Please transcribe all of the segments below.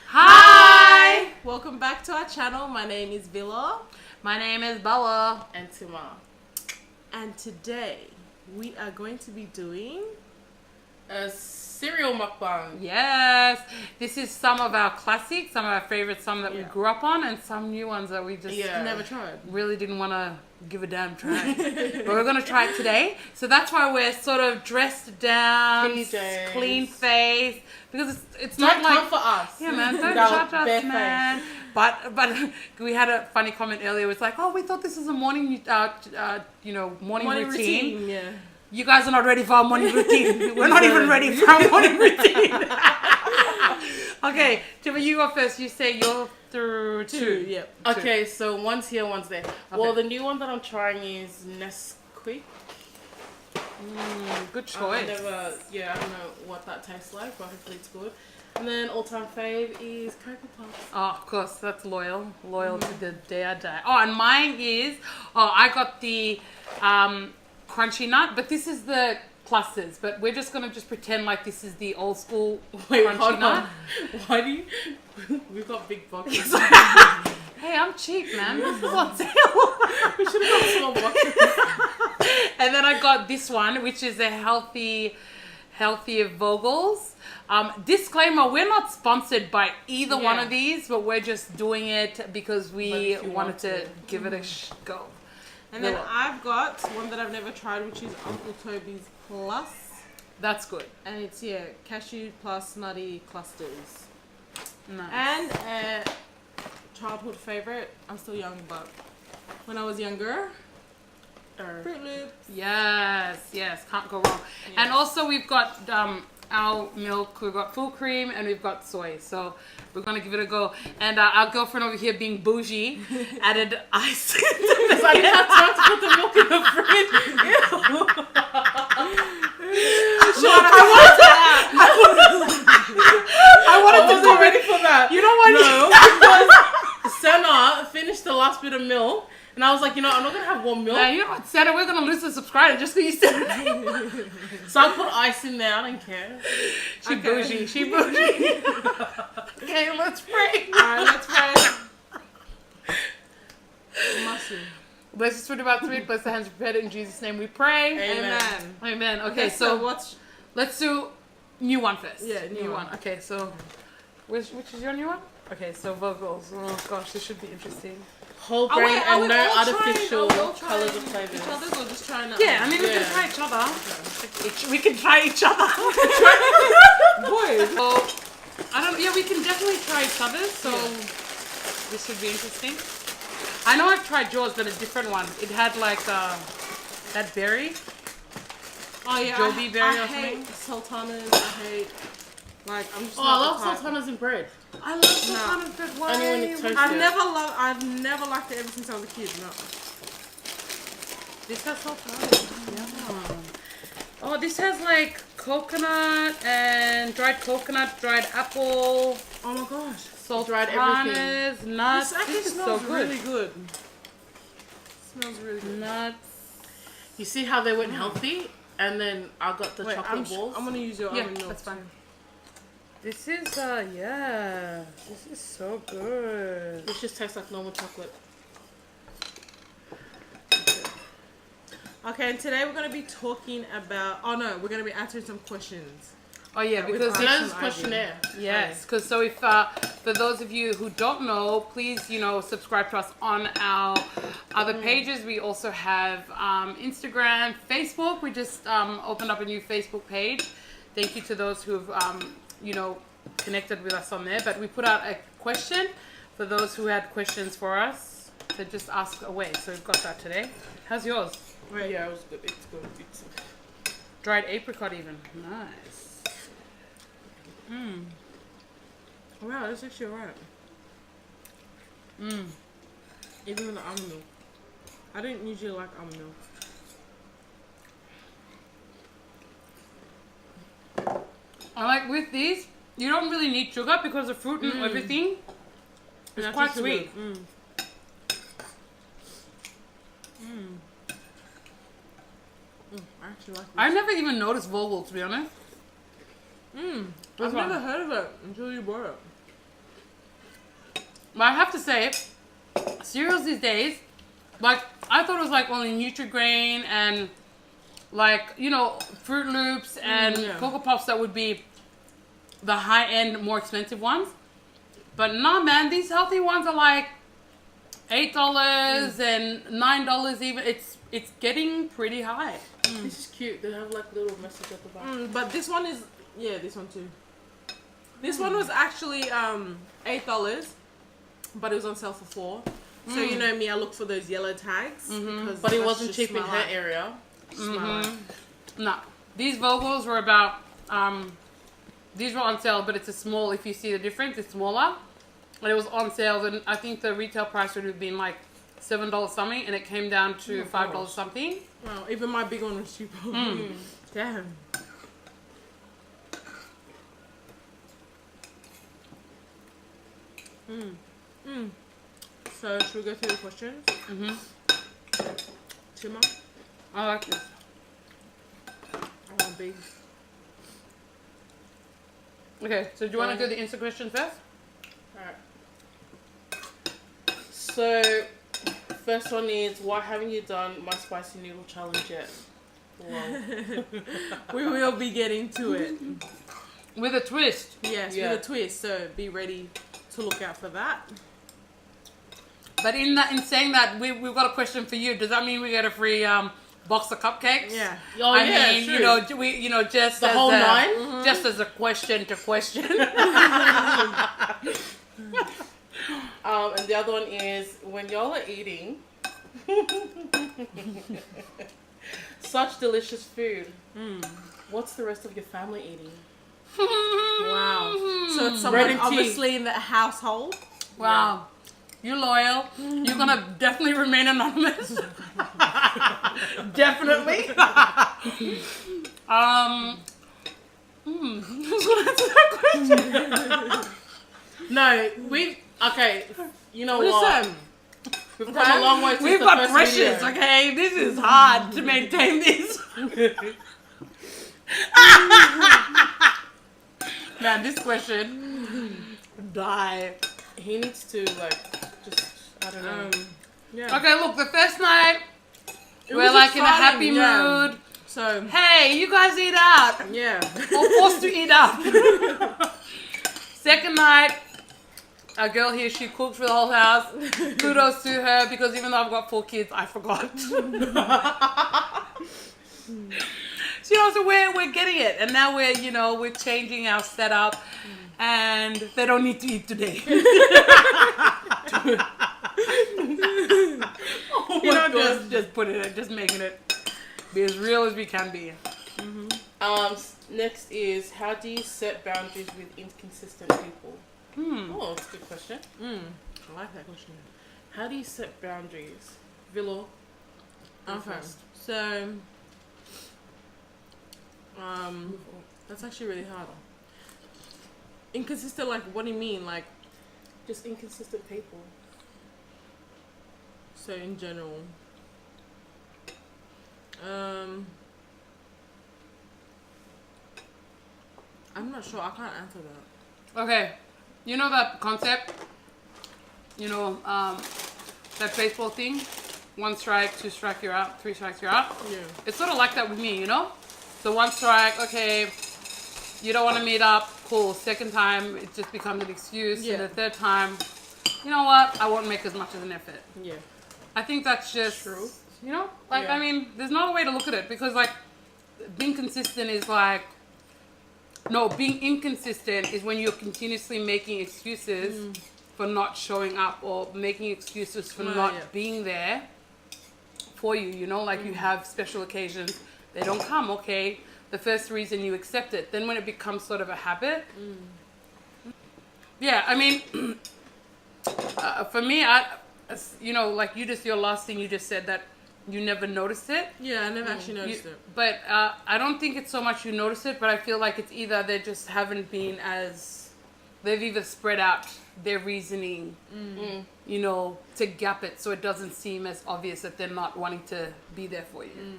Hi! Welcome back to our channel. My name is Villa. My name is Bella. And Tima. And today we are going to be doing a cereal mukbang. Yes. This is some of our classics, some of our favorites, some that we grew up on, and some new ones that we just never tried. Really didn't want to give a damn try. But we're going to try it today. So that's why we're sort of dressed down, clean face. Because it's not like... Don't come for us. Yeah, man. Don't judge us, man. But we had a funny comment earlier. It's like, oh, we thought this was a morning, morning routine. Yeah. You guys are not ready for our morning routine. We're not even ready for our morning routine. Okay, Jimmy, you go first. You say you're through two. Yep. Okay, so one's here, one's there. Okay. Well, the new one that I'm trying is Nesquik. Good choice. I don't know what that tastes like, but hopefully it's good. And then all-time fave is Cocoa Puffs. Oh, of course, that's loyal to the day I die. Oh, and mine is, I got the crunchy nut, but this is the clusters, but we're just going to pretend like this is the old school crunchy nut. Why do you... We've got big boxes. Hey, I'm cheap, man. This is on sale. We should have got small boxes. And then I got this one, which is a healthier Vogels. Disclaimer, we're not sponsored by either one of these, but we're just doing it because we wanted to give it a go. And then I've got one that I've never tried, which is Uncle Toby's Plus. That's good. And it's, cashew plus nutty clusters. Nice. And a childhood favorite, I'm still young, but when I was younger, Fruit Loops. Yes, can't go wrong. Yes. And also we've got our milk, we've got full cream, and we've got soy. So we're going to give it a go. And our girlfriend over here being bougie added ice. Because I didn't have time to put the milk in the fridge. I wasn't ready for that. You know what? No, because Senna finished the last bit of milk. And I was like, I'm not going to have warm milk. You know what, Senna, we're going to lose the subscriber just because you said it. So I put ice in there. I don't care. She bougie. Okay, let's pray. Alright, let's pray. Bless us with about 3. Bless the hands prepared. In Jesus' name we pray. Amen. Okay, so let's do new one first. Yeah, new one. Okay, so which is your new one? Okay, so Vogels. Oh gosh, this should be interesting. Whole grain and no artificial colours or flavours. Each other's or just trying out? Yeah, I mean we can try each other. We can try each other. Boy. So, we can definitely try each other. So this should be interesting. I know I've tried yours, but a different one. It had like that berry. Oh yeah, Joby berry or something. I hate sultanas. I hate I'm just. I love sultanas in bread. I love sultanas bread. Why? Only when it's toasted. I've never liked it ever since I was a kid. No. This has sultanas. Oh, this has like coconut and dried apple. Oh my gosh. Sultanas, nuts. This actually smells really good. Smells really good. Nuts. You see how they went healthy? And then I got the chocolate balls. I'm going to use your almond milk. That's fine. This is, this is so good. This just tastes like normal chocolate. Okay, and today we're going to be talking about, we're going to be answering some questions. Oh yeah, because this is Questionnaire. Yes, because so if, for those of you who don't know, please, subscribe to us on our other pages. We also have Instagram, Facebook. We just opened up a new Facebook page. Thank you to those who've, connected with us on there. But we put out a question for those who had questions for us to just ask away. So we've got that today. How's yours? Right. Yeah, it was good. It's good. It's dried apricot even. Nice. Wow, that's actually alright. Even with the almond milk. I didn't usually like almond milk. I like with these, you don't really need sugar because the fruit and everything is quite sweet. I actually like this. I never even noticed Vogel, to be honest. I've never heard of it until you bought it. But I have to say, cereals these days, like, I thought it was like only Nutri-Grain and like, you know, Fruit Loops and Cocoa Pops that would be the high-end, more expensive ones. But nah, man, these healthy ones are like $8 and $9 even. It's getting pretty high. This is cute. They have like little message at the back. But this one is, this one too. This one was actually $8, but it was on sale for $4. So you know me, I look for those yellow tags. Because But it that's wasn't just cheap in smell her like- area. smell like. No, these Vogels were about, these were on sale, but it's a small, if you see the difference, it's smaller. And it was on sale, and I think the retail price would have been like $7 something, and it came down to $5 something. Wow, even my big one was cheaper. Damn. So, should we go through the questions? Chima? I like this. I want big. Okay, so do you want to do the Insta questions first? Alright. So, first one is, why haven't you done my spicy noodle challenge yet? Wow. We will be getting to it. With a twist. Yes, Yeah. with a twist. So, be ready to look out for that. But in saying that, we've got a question for you. Does that mean we get a free box of cupcakes? Yeah. Oh, I yeah, mean, true. you know, just The as whole a, nine? just as a question to question. And the other one is, when y'all are eating such delicious food, what's the rest of your family eating? Wow. So, it's Bread someone and tea. obviously in the household. Wow. You're loyal. You're gonna definitely remain anonymous. Definitely. Who's gonna answer that question? No, okay, you know what? Listen. We've come a long way since We've the got first pressures, video. okay? This is hard to maintain this. Man, this question. Die. He needs to, like, just, I don't know. Yeah. Okay, look, the first night, It we're was like in a exciting, happy yeah. mood. So, Hey, you guys eat out. yeah. Or forced to eat out. Second night, a girl here, she cooked for the whole house. Kudos to her, because even though I've got 4 kids, I forgot. So, you know, so we're getting it. And now we're changing our setup. And they don't need to eat today. Just put it, just making it be as real as we can be. Next is, how do you set boundaries with inconsistent people? Oh, that's a good question. I like that question. How do you set boundaries? Vilo. Go Okay. first. So, that's actually really hard. Inconsistent, like, what do you mean? Like, Just inconsistent people. so in general. I'm not sure. I can't answer that. Okay, you know that concept? You know, that baseball thing? 1 strike, 2 strike, you're out. 3 strikes, you're out. Yeah. It's sort of like that with me, you know? So 1 strike, okay, you don't want to meet up, cool. Second time, it just becomes an excuse. Yeah. And the third time, you know what? I won't make as much of an effort. Yeah. I think that's just True. You know, like Yeah. I mean, there's not a way to look at it because like being consistent is like no, being inconsistent is when you're continuously making excuses for not showing up or making excuses for not being there for you. You know, like you have special occasions, they don't come. Okay, the first reason you accept it. Then when it becomes sort of a habit, yeah. I mean, for me, you know, like your last thing you just said that you never noticed it. Yeah, I never actually noticed it. But I don't think it's so much you notice it, but I feel like it's either they just haven't been they've either spread out their reasoning, you know, to gap it so it doesn't seem as obvious that they're not wanting to be there for you.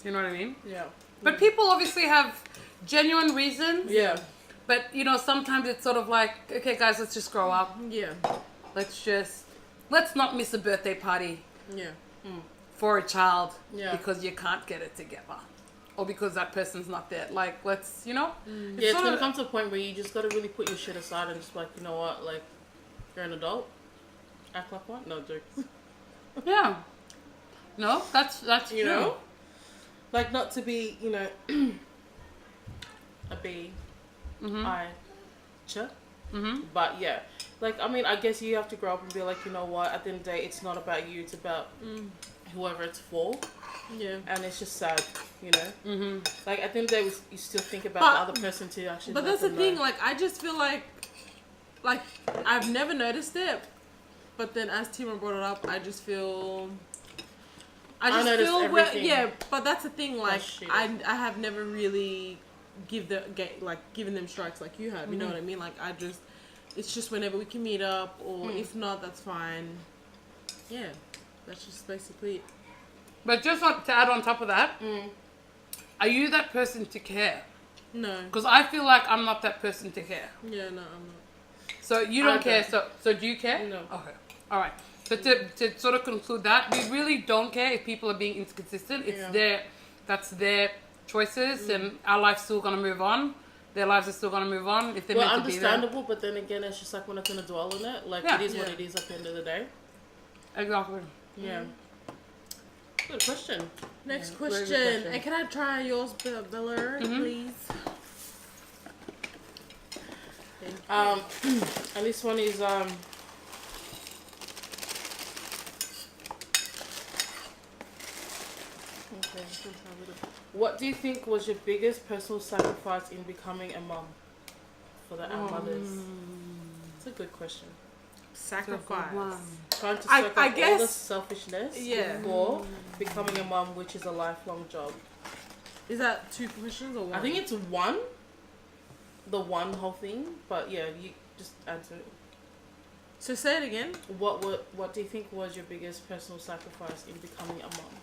You know what I mean? Yeah. But people obviously have genuine reasons. Yeah. But, you know, sometimes it's sort of like, okay, guys, let's just grow up. Yeah. Let's not miss a birthday party Yeah. for a child Yeah. because you can't get it together. Or because that person's not there. Like, let's, you know? Yeah, it's going to come to a point where you just got to really put your shit aside and just like, you know what, like, you're an adult. Act like one. No, jokes. Yeah. No, that's You true. know? Like, not to be, you know, a B. I. Ch. But yeah. Like, I mean, I guess you have to grow up and be like, you know what, at the end of the day, it's not about you, it's about whoever it's for. Yeah. And it's just sad, you know? Like, at the end of the day, you still think about the other person to actually. But that's the thing, like, I just feel like, I've never noticed it, but then as Tima brought it up, I just feel. I noticed feel everything. yeah, but that's the thing, like, shit. I have never really given them strikes like you have, you know what I mean? Like, it's just whenever we can meet up, or if not, that's fine. Yeah, that's just basically it. But just to add on top of that, are you that person to care? No. Because I feel like I'm not that person to care. Yeah, no, I'm not. So you don't care. So do you care? No. Okay. All right. So to sort of conclude that, we really don't care if people are being inconsistent. It's that's their choices, and our life's still gonna move on. Their lives are still gonna move on if they're meant to be there. Understandable, but then again, it's just like we're not gonna dwell on it. Like it is what it is at the end of the day. Exactly. Yeah. Good question. Next very good question. question. And can I try yours, Bella, please? And this one is what do you think was your biggest personal sacrifice in becoming a mum for our mothers? It's a good question. Sacrifice. Trying to soak up all the guess- selfishness Yeah. before becoming a mum, which is a lifelong job. Is that two questions or one? I think it's one. The one whole thing, but yeah, you just answer it. So say it again. What do you think was your biggest personal sacrifice in becoming a mum?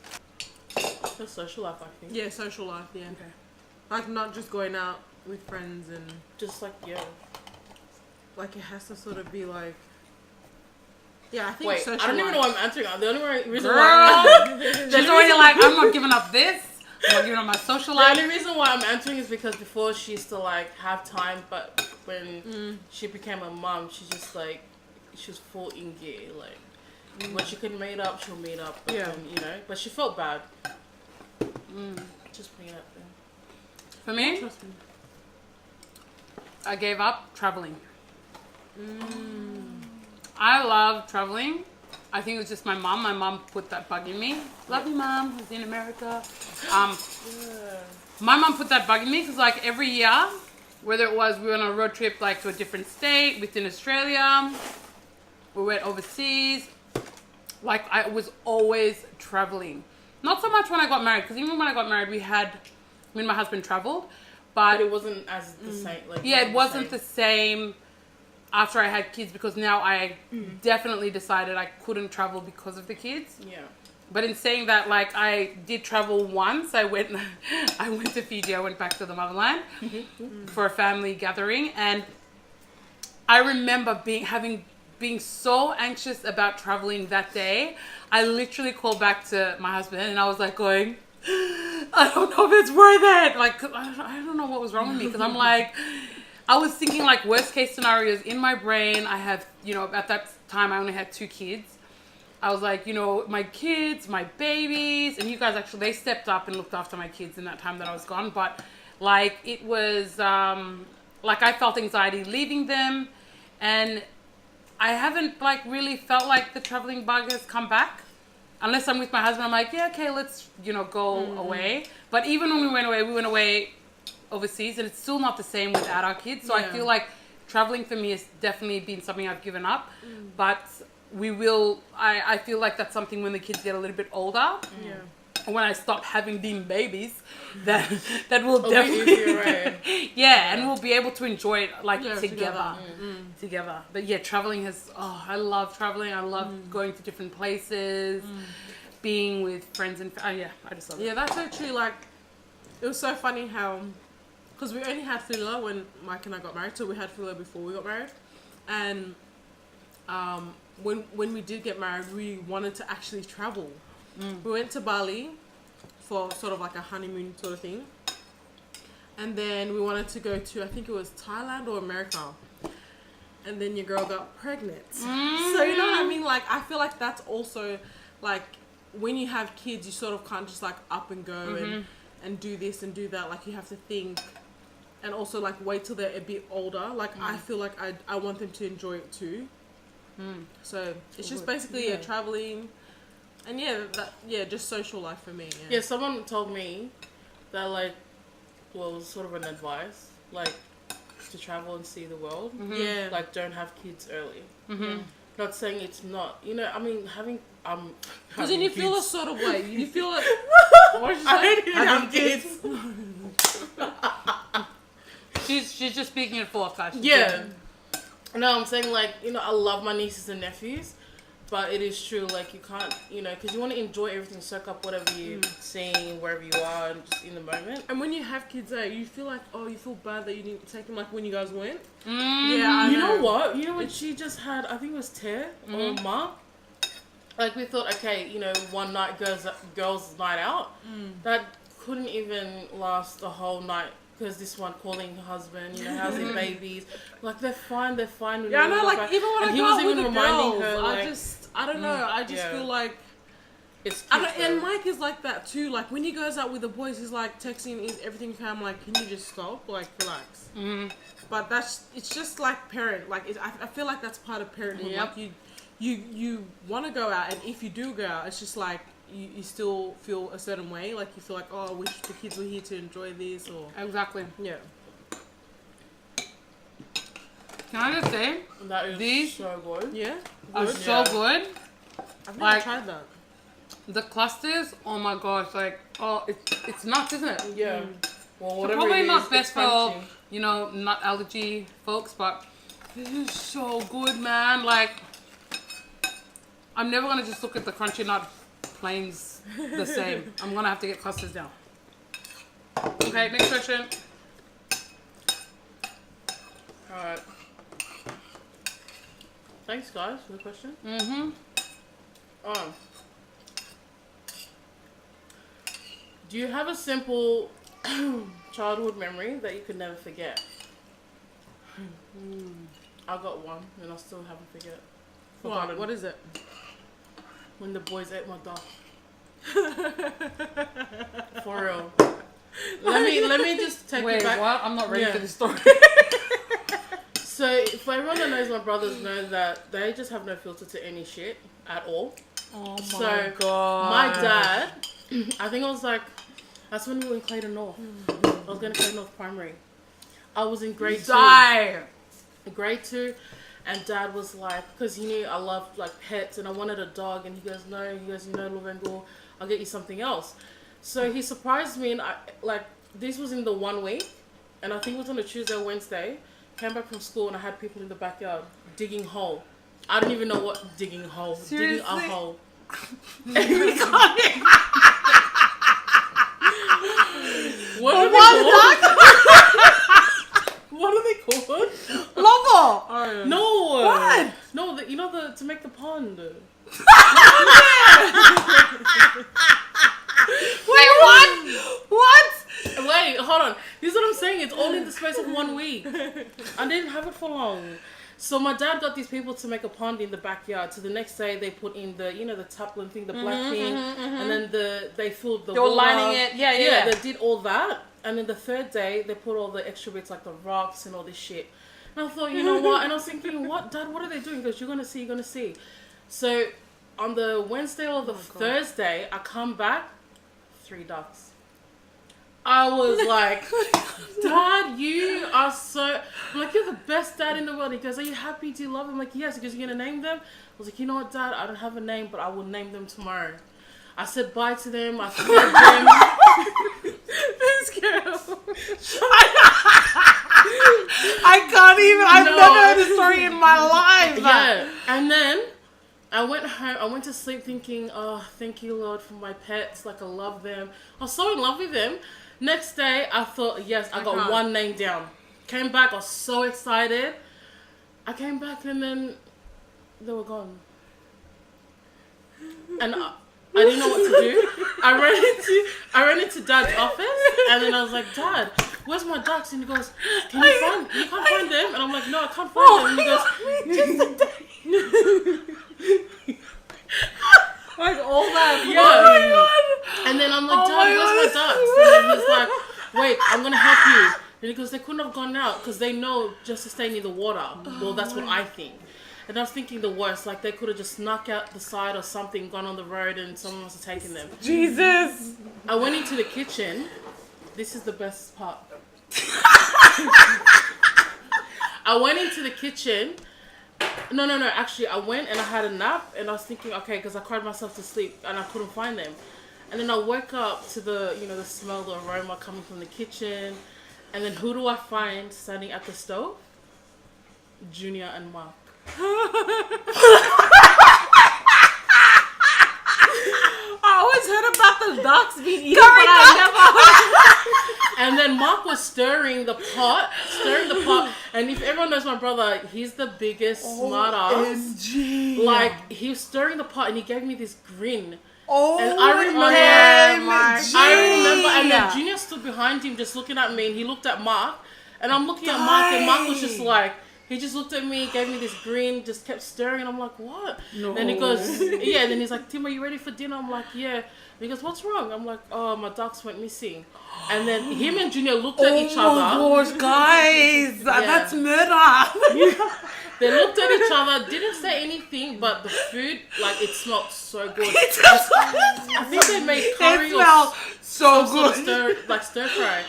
The social life, I think. Yeah, social life, yeah. Okay. Like, not just going out with friends and... Just like, yeah. Like, it has to sort of be like... Yeah, I think Wait, social I don't even know life. why I'm answering. The only reason Girl, why she's already like, I'm not giving up this. I'm not giving up my social the life. only reason why I'm answering is because before she used to like have time, but when she became a mum, she's just like, she was full in gear. Like, when she couldn't meet up, she'll meet up. But then, you know, but she felt bad. Just putting it up there. For me, Trust me. I gave up traveling. I love traveling. I think it was just my mom. My mom put that bug in me. Love you, Mom. Who's in America. My mom put that bug in me because like every year, whether it was we went on a road trip like to a different state within Australia, we went overseas. Like I was always traveling. Not so much when I got married, because even when I got married, me and my husband traveled, But it wasn't as the same. Like, yeah, it wasn't the same after I had kids, because now I definitely decided I couldn't travel because of the kids. Yeah. But in saying that, like, I did travel once. I went to Fiji. I went back to the motherland for a family gathering, and I remember being so anxious about traveling that day. I literally called back to my husband, and I was like going, I don't know if it's worth it. Like, I don't know what was wrong with me, because I'm like, I was thinking like worst case scenarios in my brain. I have, you know, at that time I only had 2 kids. I was like, you know, my kids, my babies, and you guys actually, they stepped up and looked after my kids in that time that I was gone. But like, it was, like I felt anxiety leaving them, and I haven't like really felt like the traveling bug has come back. Unless I'm with my husband, I'm like, yeah, okay, let's, you know, go away. But even when we went away overseas, and it's still not the same without our kids. So I feel like traveling for me has definitely been something I've given up. But we will, I feel like that's something when the kids get a little bit older. Yeah. When I stop having them babies, that will definitely easier, right? and we'll be able to enjoy it like together. together. But yeah, traveling has, I love traveling. I love going to different places, being with friends and I just love it. Yeah, that's so true. Like, it was so funny how, because we only had Philo when Mike and I got married, so we had Philo before we got married, and when we did get married, we wanted to actually travel. We went to Bali for sort of like a honeymoon sort of thing, and then we wanted to go to, I think it was Thailand or America, and then your girl got pregnant. So you know what I mean? Like, I feel like that's also like when you have kids, you sort of can't just like up and go and do this and do that. Like, you have to think, and also like wait till they're a bit older. Like, I feel like I want them to enjoy it too. So it's just basically traveling, and just social life for me. Yeah, someone told me that, like, well, it was sort of an advice, like, to travel and see the world. Yeah, Like, don't have kids early. Not saying it's not, you know, I mean, having because then you feel a sort of way. You feel it. I didn't have kids. She's just speaking it forth, guys. Yeah. No, I'm saying, like, you know, I love my nieces and nephews, but it is true, like, you can't, you know, because you want to enjoy everything, soak up whatever you're seeing, wherever you are, and just in the moment. And when you have kids, you feel like, you feel bad that you didn't take them, like when you guys went. Yeah, you know what? You know what she just had, I think it was Tear or Ma. Like, we thought, okay, you know, one night girls night out. That couldn't even last the whole night. Because this one calling her husband, you know, how's their babies? Like, they're fine. Yeah, I know, like, even when I go out with the girls, her, like, I don't know, I just feel like, it's and Mike is like that too. Like, when he goes out with the boys, he's like texting, is everything okay? I'm like, can you just stop? Like, relax. But it's just like parent. Like, I feel like that's part of parenting. Like, you want to go out, and if you do go out, it's just like, you still feel a certain way. Like, you feel like, I wish the kids were here to enjoy this, or... Exactly. Yeah. Can I just say, that is these so good. Yeah? are so good. I've never Like, tried that. The clusters, oh my gosh, like, it's nuts, isn't it? Yeah. Well, whatever Probably it is, not best it's for, crunchy. you know, nut allergy folks, but this is so good, man. Like, I'm never going to just look at the crunchy nut plains the same. I'm going to have to get clusters now. Okay, next question. Alright. Thanks, guys, for the question. Do you have a simple childhood memory that you could never forget? I got one, and I still haven't forgotten. What is it? When the boys ate my dog. For real. Let me just take Wait, you back. what? I'm not ready for this story. So, for everyone that knows my brothers know that they just have no filter to any shit at all. Oh my god. My dad, I think I was like, that's when we were in Clayton North. I was going to Clayton North Primary. I was in grade 2. Grade 2. And Dad was like, because he knew I loved like pets and I wanted a dog, and he goes, no, you know, Lovengo, I'll get you something else. So he surprised me, and this was in the 1 week, and I think it was on a Tuesday or Wednesday. Came back from school and I had people in the backyard digging a hole. I don't even know what digging a hole. Seriously? Digging a hole. What are they called? Lobo! No. What? No, you know to make the pond. Wait, what? Wait, hold on. This is what I'm saying. It's all in the space of 1 week. I didn't have it for long. So my dad got these people to make a pond in the backyard. So the next day they put in the, you know, the Taplin thing, the black thing, and then they filled the They were water. lining it. Yeah. They did all that, and then the third day they put all the extra bits like the rocks and all this shit. And I thought, you know what? And I was thinking, what, Dad? What are they doing? He goes, you're gonna see. So on the Wednesday or the Thursday, I come back, 3 ducks. I was like, Dad, you are so... I'm like, you're the best dad in the world. He goes, are you happy? Do you love them? I'm like, yes. He goes, you're going to name them? I was like, you know what, Dad? I don't have a name, but I will name them tomorrow. I said bye to them. I fed them. This girl. I can't even... I've never heard a story in my life. Yeah. And I went home. I went to sleep thinking, oh, thank you, Lord, for my pets. Like, I love them. I was so in love with them. Next day, I thought, yes, I got one name down. Came back. I was so excited. I came back and then they were gone. And I didn't know what to do. I ran into Dad's office and then I was like, Dad, where's my ducks? And he goes, you can't find them? And I'm like, no, I can't find them. And he goes, like all that. Yeah. Oh my God. And then I'm like, Dad, where's my ducks? And then he's like, wait, I'm going to help you. And he goes, they couldn't have gone out because they know just to stay near the water. Well, that's what I think. And I was thinking the worst, like they could have just snuck out the side or something, gone on the road and someone must have taken them. Jesus. I went into the kitchen. This is the best part. I went into the kitchen. No. Actually, I went and I had a nap and I was thinking, okay, because I cried myself to sleep and I couldn't find them. And then I woke up to the, the smell, the aroma coming from the kitchen. And then who do I find standing at the stove? Junior and Mark. I always heard about the ducks being eaten, but I never. And then Mark was stirring the pot. And if everyone knows my brother, he's the biggest smart ass. Like, he was stirring the pot and he gave me this grin. Oh, and I remember, and then Junior stood behind him just looking at me and he looked at Mark. And I'm looking at Mark and Mark was just like, he just looked at me, gave me this grin, just kept stirring. And I'm like, what? No. And he goes, yeah. And then he's like, Tim, are you ready for dinner? I'm like, yeah. And he goes, what's wrong? I'm like, oh, my ducks went missing. And then him and Junior looked at each other. Oh my gosh, guys. That's murder. They looked at each other, didn't say anything, but the food, like, it smelled so good. I think they made curry or so good. Stir fry.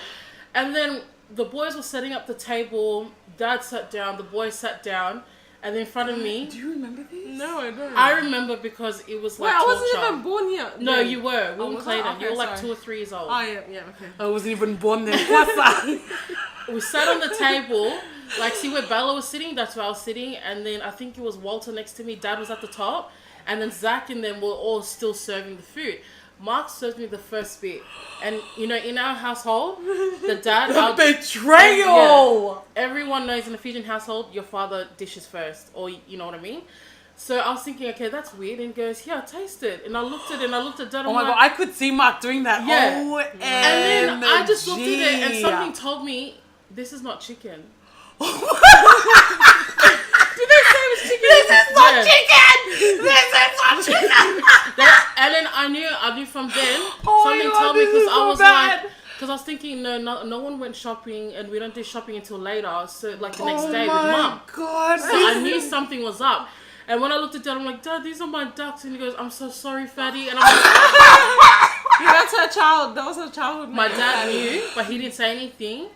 And then the boys were setting up the table. Dad sat down, the boys sat down, and then in front of me. Do you remember this? No, I don't. I remember because it was like. Wait, I wasn't even born yet. No, you were. We were Clayton. Okay, you were like sorry. 2 or 3 years old. Oh, yeah, okay. I wasn't even born then. What's that? We sat on the table, like, see where Bella was sitting? That's where I was sitting. And then I think it was Walter next to me. Dad was at the top. And then Zach and them were all still serving the food. Mark served me the first bit. And, in our household, the dad... Betrayal! Everyone knows in the Fijian household, your father dishes first. Or, you know what I mean? So I was thinking, okay, that's weird. And he goes, yeah, taste it. And I looked at it and I looked at Dad. Oh my God, I could see Mark doing that. Yeah. Oh, and then I just looked at it and something told me, this is not chicken. Did they say it was chicken? This is not chicken! This is not chicken! And then I knew from then, Oh something my God, told me this because is I so was bad. like, because I was thinking, no one went shopping and we don't do shopping until later. So like the next day with Mum. God. So I knew something was up. And when I looked at Dad, I'm like, Dad, these are my ducks. And he goes, I'm so sorry, Fatty. And I'm like, yeah, that's her child. That was her childhood. My dad knew, but he didn't say anything.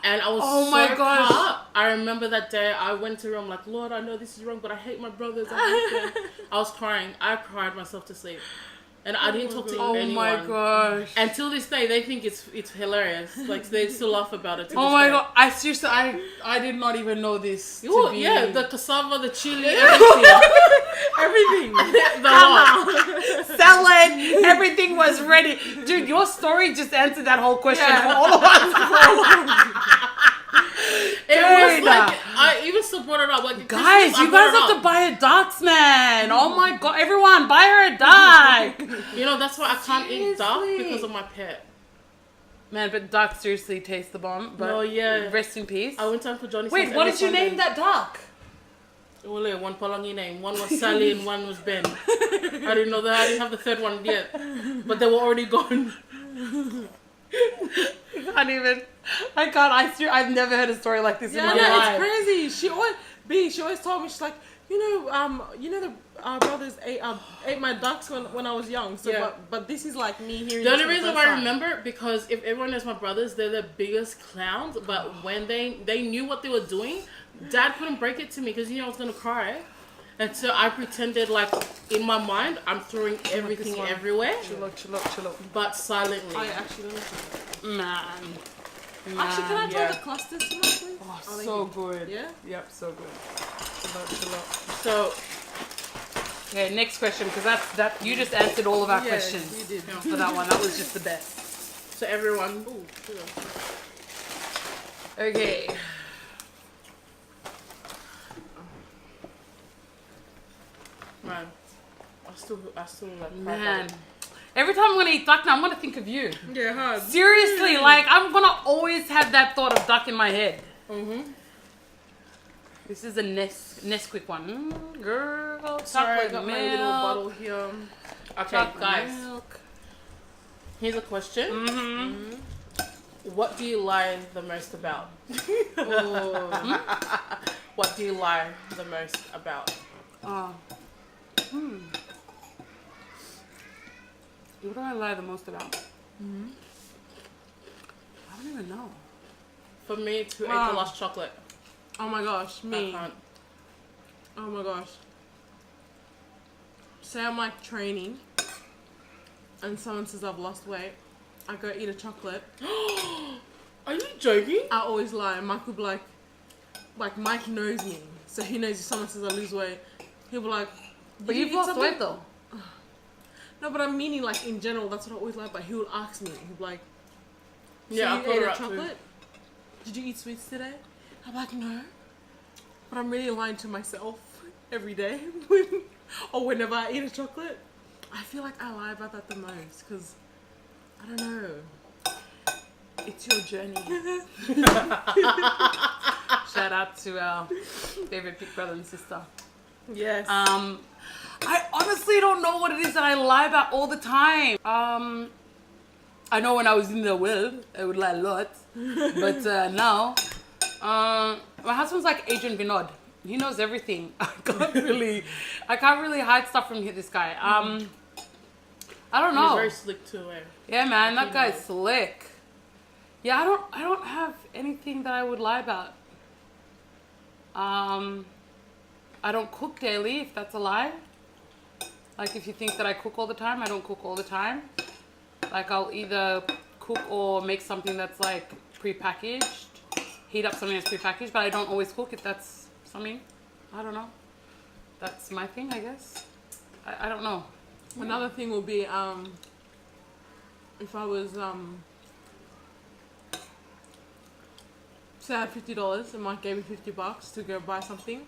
And I was my gosh. cut. I remember that day I went to him like, Lord, I know this is wrong, but I hate my brothers. I hate them. I was crying. I cried myself to sleep. And I didn't talk to anyone. Oh my gosh. And till this day, they think it's hilarious. Like, they still laugh about it. Oh my God. I seriously, I did not even know this. Yeah, the cassava, the chili, everything. Everything. The lot. Salad, everything was ready. Dude, your story just answered that whole question for all of us. It was like, I even still brought it up. Like, guys, you guys have to buy a duck, man. Oh my God. Everyone, buy her a duck. That's why I can't eat duck because of my pet. Man, but duck seriously tastes the bomb. But rest in peace. I went to Uncle Johnny's. Wait, what did you name that duck? Well, one Palangi name. One was Sally and one was Ben. I didn't know that. I didn't have the third one yet. But they were already gone. I can't. I've never heard a story like this in my life. Yeah, it's crazy. She always told me, she's like, the brothers ate my ducks when I was young. So, but this is like me hearing. The only reason I remember, because if everyone knows my brothers, they're the biggest clowns. But when they knew what they were doing, Dad couldn't break it to me because I was gonna cry. And so I pretended like in my mind I'm throwing everything everywhere. Chill out. But silently. Actually, Man. Actually, can I try the clusters tonight, please? Oh, so good. Yeah? Yep, so good. Chill out. So Okay, next question, because that you just answered all of our questions. You did. For that one. That was just the best. So everyone. Ooh, sugar. Okay. Man, I still like Man. Every time I'm gonna eat duck now, I'm gonna think of you. Yeah, hard. Seriously, like I'm gonna always have that thought of duck in my head. This is a Nesquik one. Girl, Sorry, I chocolate got my milk. little bottle here. Okay, Chocolate guys. milk. Here's a question. What do you lie the most about? What do you lie the most about? What do I lie the most about? I don't even know. For me, to eat the last chocolate. Oh my gosh, I me. can't. Oh my gosh. Say I'm like training and someone says I've lost weight. I go eat a chocolate. Are you joking? I always lie. Mike will be like Mike knows me. So he knows if someone says I lose weight, he'll be like, But you've lost weight though. No, but I'm meaning like in general, that's what I always like. But he will ask me. He'll be like, so Yeah, you I ate a right chocolate? Did you eat sweets today? I'm like, no. But I'm really lying to myself every day. Or whenever I eat a chocolate. I feel like I lie about that the most. Because, I don't know. It's your journey. Shout out to our favorite big brother and sister. Yes. I honestly don't know what it is that I lie about all the time. I know when I was in the world, I would lie a lot. But now, my husband's like Adrian Vinod. He knows everything. I can't really hide stuff from this guy. I don't know. He's very slick too, eh? Yeah, man, that guy's slick. Yeah, I don't have anything that I would lie about. I don't cook daily, if that's a lie. Like, if you think that I cook all the time, I don't cook all the time. Like, I'll either cook or make something that's, like, prepackaged. Heat up something that's prepackaged, but I don't always cook if that's something. I don't know. That's my thing, I guess. I don't know. Another thing will be, if I was, say I had $50 and Mike gave me $50 to go buy something.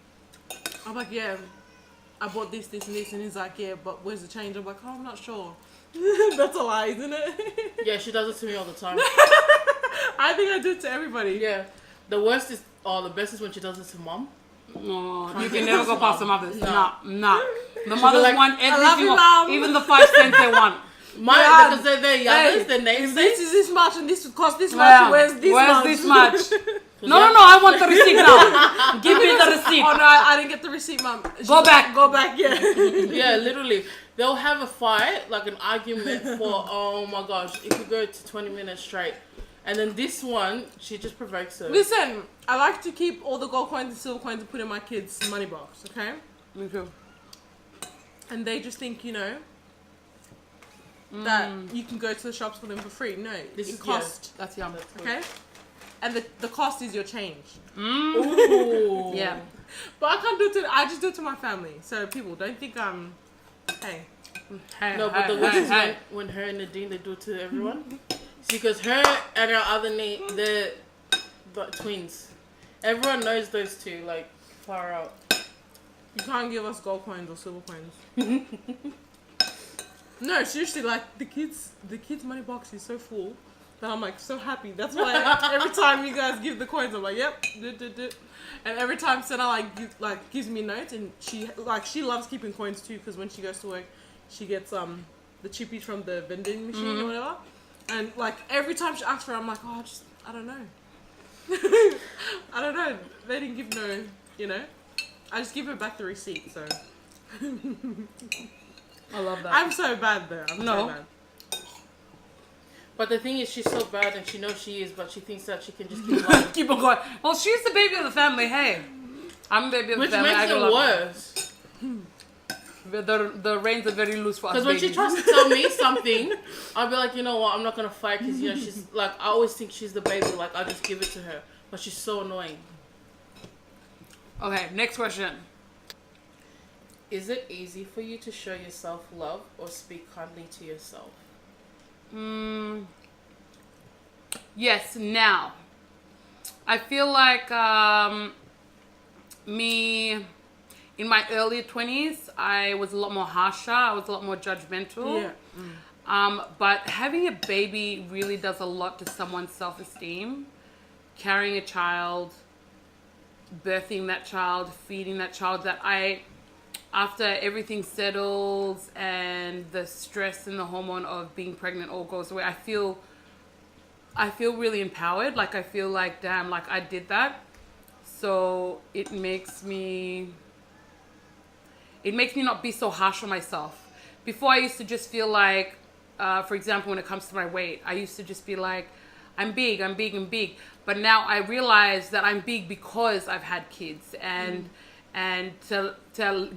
I'm like, yeah, I bought this, and this, and he's like, yeah, but where's the change? I'm like, oh, I'm not sure. That's a lie, isn't it? Yeah, she does it to me all the time. I think I do it to everybody. Yeah. The worst is, the best is when she does it to mom. No, you can never go past the mothers. No. No. The mothers like, want I love everything, you, Mom. even the 5 cents they want. Mine, because they're youngest, their If names. this is this much and this would cost this much, Well, where's this much? No, I want the receipt now. Give me the receipt. Oh no, I didn't get the receipt, Mum. Go back. Go back, yeah. Yeah, literally. They'll have a fight, like an argument for, oh my gosh, it could go to 20 minutes straight. And then this one, she just provokes her. Listen, I like to keep all the gold coins and silver coins and put in my kids' money box, okay? Me too. And they just think, that you can go to the shops for them for free. No, This it is cost, That's yum. okay? And the cost is your change. Ooh. Yeah. But I can't do it I just do it to my family. So people, don't think hey. Hey, No, but the hey, worst is hey. when her and Nadine, they do it to everyone. See, because her and her other knee, they're twins. Everyone knows those two, like, far out. You can't give us gold coins or silver coins. No, seriously, like the kids' money box is so full that I'm like so happy. That's why every time you guys give the coins, I'm like, yep, and every time Senna gives me notes, and she loves keeping coins too, because when she goes to work, she gets the chippies from the vending machine or whatever, and like every time she asks for it, I'm like, oh, I don't know. I don't know. They didn't give no, I just give her back the receipt, so. I love that. I'm so bad though. I'm so bad. But the thing is, she's so bad, and she knows she is, but she thinks that she can just keep lying. Keep on going. Well, she's the baby of the family. Hey, I'm the baby of Which the family. makes it worse. The reins are very loose for us Because when she babies. tries to tell me something, I'll be like, you know what, I'm not going to fight, because, she's like, I always think she's the baby, like, I'll just give it to her. But she's so annoying. Okay, next question. Is it easy for you to show yourself love or speak kindly to yourself? Yes. Now, I feel like me in my earlier 20s, I was a lot more harsher. I was a lot more judgmental. Yeah. But having a baby really does a lot to someone's self-esteem. Carrying a child, birthing that child, feeding that child, after everything settles and the stress and the hormone of being pregnant all goes away, I feel really empowered. Like, I feel like, damn, like I did that. So it makes me not be so harsh on myself. Before, I used to just feel like, for example, when it comes to my weight, I used to just be like, I'm big. But now I realize that I'm big because I've had kids, and to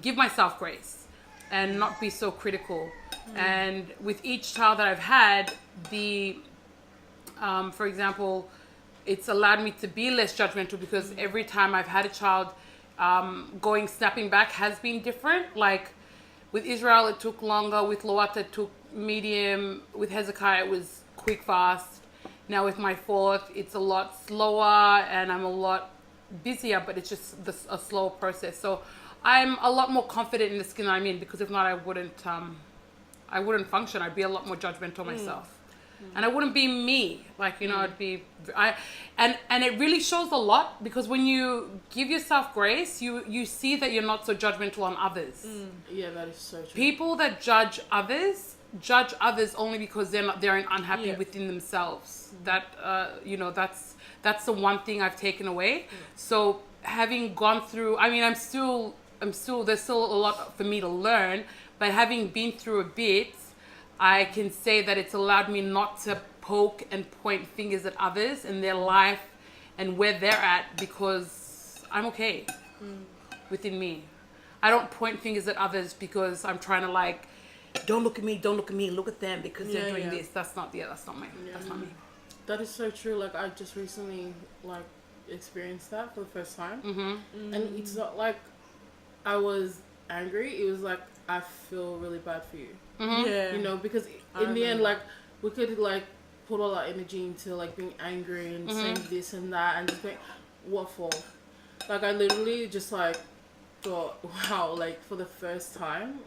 give myself grace and not be so critical. And with each child that I've had, for example, it's allowed me to be less judgmental, because every time I've had a child, snapping back has been different. Like with Israel, it took longer. With Loata, it took medium. With Hezekiah, it was quick, fast. Now with my fourth, it's a lot slower and I'm a lot busier, but it's just a slower process. So I'm a lot more confident in the skin I'm in, because if not, I wouldn't function. I'd be a lot more judgmental myself. And I wouldn't be me. Like, it'd be, and it really shows a lot, because when you give yourself grace, you see that you're not so judgmental on others. Yeah, that is so true. People that judge others only because they're unhappy within themselves. That that's the one thing I've taken away. So having gone through, I mean, I'm still there's still a lot for me to learn, but having been through a bit, I can say that it's allowed me not to poke and point fingers at others and their life and where they're at, because I'm okay within me. I don't point fingers at others because I'm trying to like, don't look at me, look at them because they're doing this. That's not me. That's not me. That is so true. Like, I just recently experienced that for the first time. And it's not like I was angry. It was like, I feel really bad for you. Yeah. Because in the end, like, we could put all our energy into being angry and saying this and that and just going, what for? Like, I literally just thought, wow, for the first time,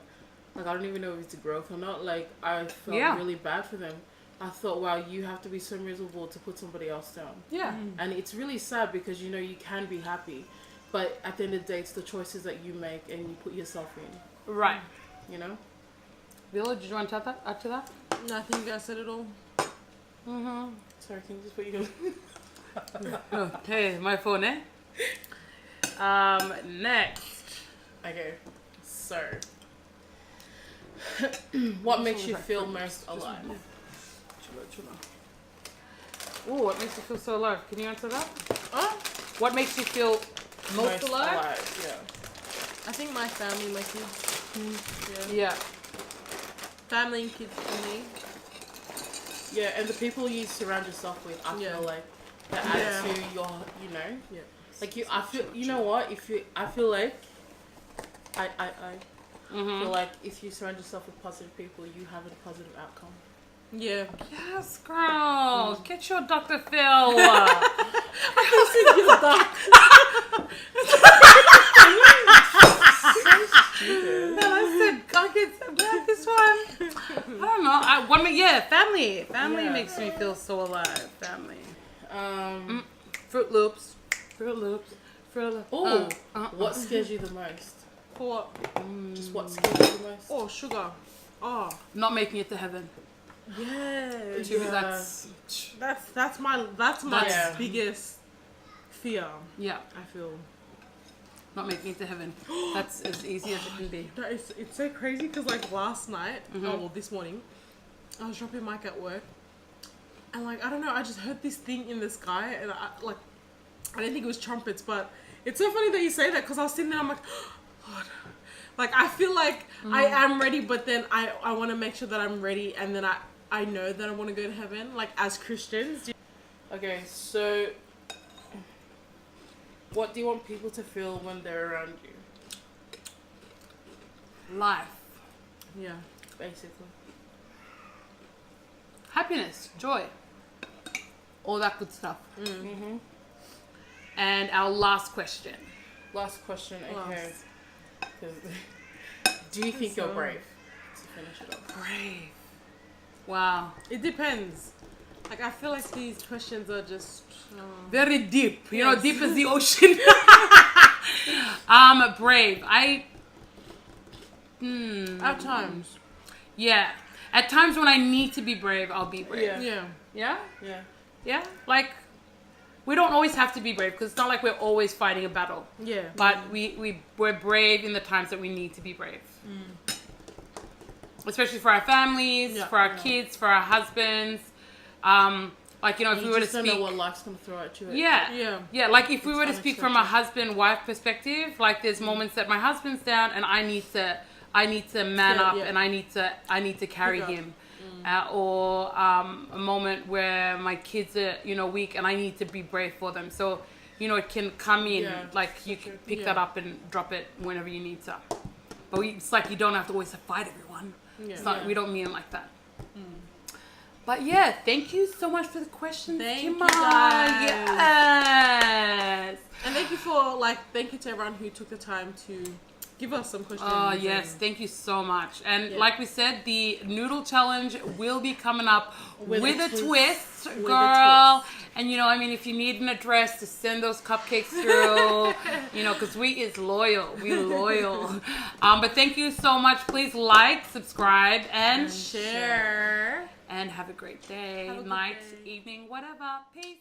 I don't even know if it's a growth or not. I felt really bad for them. I thought, wow, you have to be so miserable to put somebody else down. Yeah. And it's really sad, because you can be happy, but at the end of the day, it's the choices that you make and you put yourself in. Right. Villa, did you want to add to that? No, I think you guys said it all. Sorry, can you just put your... Okay, my phone, eh? Next. Okay, so... what makes you feel most alive? Ooh, what makes you feel so alive? Can you answer that? What makes you feel most alive? Yeah. I think my family, my kids. Yeah. Family and kids for me. Yeah, and the people you surround yourself with, I feel like that add to your, Yeah. I feel, you know what? I feel like, I feel like if you surround yourself with positive people, you have a positive outcome. Yeah. Yes, girl. Get your Dr. Phil. Stupid. And I said, God, this one. I don't know. Family. Family makes me feel so alive. Family. Fruit Loops. Oh, what scares you the most? For what? Just what scares you the most? Oh, sugar. Oh. Not making it to heaven. Yeah. That's my biggest fear. Yeah. I feel. Not making it to heaven. That's as easy as it can be. It's so crazy because last night, this morning, I was dropping Mike at work, and I don't know, I just heard this thing in the sky, and I didn't think it was trumpets, but it's so funny that you say that, because I was sitting there, I'm like, oh, Lord. I feel like I am ready, but then I want to make sure that I'm ready, and then I know that I want to go to heaven, as Christians. Okay, so what do you want people to feel when they're around you? life, Yeah. Basically. happiness, joy, all that good stuff. Mm-hmm. And our last question. Last question. Okay. Last. 'Cause do you think you're So- brave? To finish it off. Brave. Wow. It depends. Like, I feel like these questions are just. Very deep. You know, Yes. deep as the ocean. Brave. At times. Yeah. At times when I need to be brave, I'll be brave. Yeah. Yeah. Yeah? Yeah. Yeah? Like, we don't always have to be brave because it's not like we're always fighting a battle. Yeah. But we're brave in the times that we need to be brave. Especially for our families, Yeah. for our kids, for our husbands. Like, you know, if we You were to just don't know speak... what life's gonna throw at you. Yeah. Yeah. Yeah, like if we It's were to speak from a unexpected. husband-wife perspective, like there's moments that my husband's down and I need to man Yeah, up yeah. and I need to carry Pick up. him. Or a moment where my kids are, you know, weak and I need to be brave for them. So, you know, it can come in, Yeah, like so you can true. pick Yeah. that up and drop it whenever you need to. But it's like you don't have to always fight everyone. Yeah. It's not, Yeah. we don't mean it like that. But yeah, thank you so much for the questions, Thank you, Tima. guys. Yes. And thank you to everyone who took the time to give us some questions. Oh, yes. and- Thank you so much. And Yeah. like we said, the noodle challenge will be coming up with a twist, With a girl. And, you know, I mean, if you need an address to send those cupcakes through, you know, because we is loyal. We loyal. But thank you so much. Please like, subscribe, and Share. And have a great day, Have a good night, day. evening, whatever. Peace.